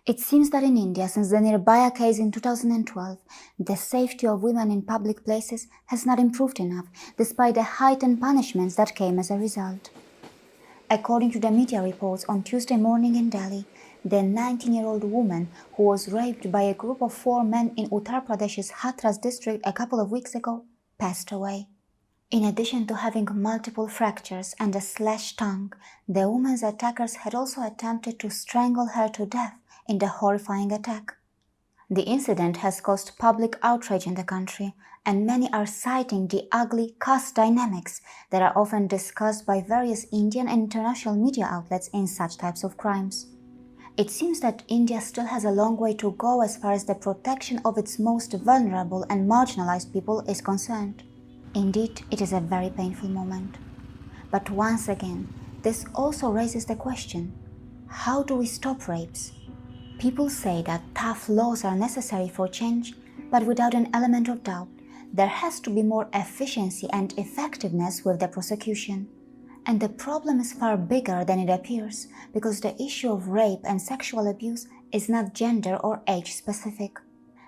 It seems that in India, since the Nirbhaya case in 2012, the safety of women in public places has not improved enough, despite the heightened punishments that came as a result. According to the media reports on Tuesday morning in Delhi, the 19-year-old woman who was raped by a group of 4 men in Uttar Pradesh's Hathras district a couple of weeks ago passed away. In addition to having multiple fractures and a slashed tongue, the woman's attackers had also attempted to strangle her to death in the horrifying attack. The incident has caused public outrage in the country, and many are citing the ugly caste dynamics that are often discussed by various Indian and international media outlets in such types of crimes. It seems that India still has a long way to go as far as the protection of its most vulnerable and marginalized people is concerned. Indeed, it is a very painful moment. But once again, this also raises the question, how do we stop rapes? People say that tough laws are necessary for change, but without an element of doubt, there has to be more efficiency and effectiveness with the prosecution. And the problem is far bigger than it appears, because the issue of rape and sexual abuse is not gender or age specific.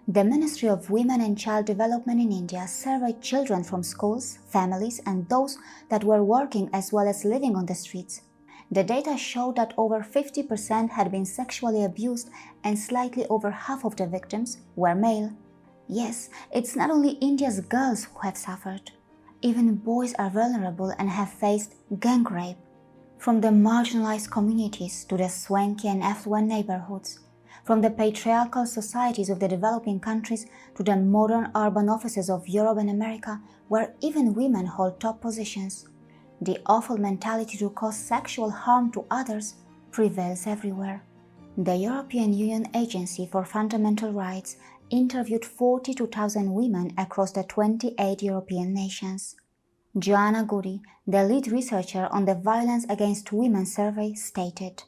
The Ministry of Women and Child Development in India surveyed children from schools, families, and those that were working as well as living on the streets. The data showed that over 50% had been sexually abused and slightly over half of the victims were male. Yes, it's not only India's girls who have suffered. Even boys are vulnerable and have faced gang rape. From the marginalized communities to the swanky and affluent neighborhoods, from the patriarchal societies of the developing countries to the modern urban offices of Europe and America, where even women hold top positions. The awful mentality to cause sexual harm to others prevails everywhere. The European Union Agency for Fundamental Rights interviewed 42,000 women across the 28 European nations. Joanna Goody, the lead researcher on the Violence Against Women survey, stated,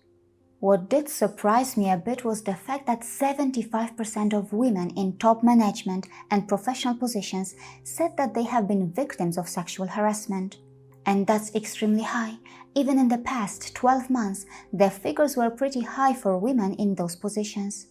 "What did surprise me a bit was the fact that 75% of women in top management and professional positions said that they have been victims of sexual harassment. And that's extremely high. Even in the past 12 months, the figures were pretty high for women in those positions."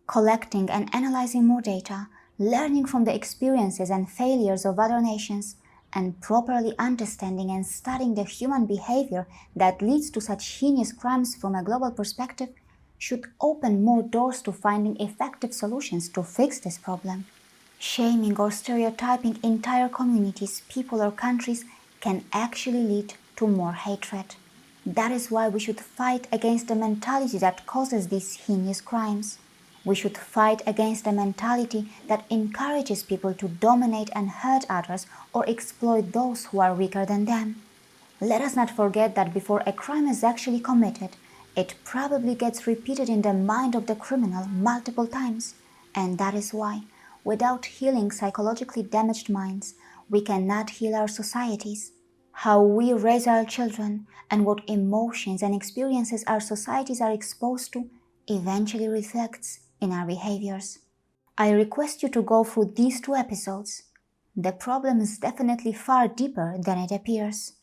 Collecting and analyzing more data, learning from the experiences and failures of other nations, and properly understanding and studying the human behavior that leads to such heinous crimes from a global perspective should open more doors to finding effective solutions to fix this problem. Shaming or stereotyping entire communities, people, or countries can actually lead to more hatred. That is why we should fight against the mentality that causes these heinous crimes. We should fight against the mentality that encourages people to dominate and hurt others or exploit those who are weaker than them. Let us not forget that before a crime is actually committed, it probably gets repeated in the mind of the criminal multiple times. And that is why, without healing psychologically damaged minds, we cannot heal our societies. How we raise our children and what emotions and experiences our societies are exposed to eventually reflects in our behaviors. I request you to go through these 2 episodes. The problem is definitely far deeper than it appears.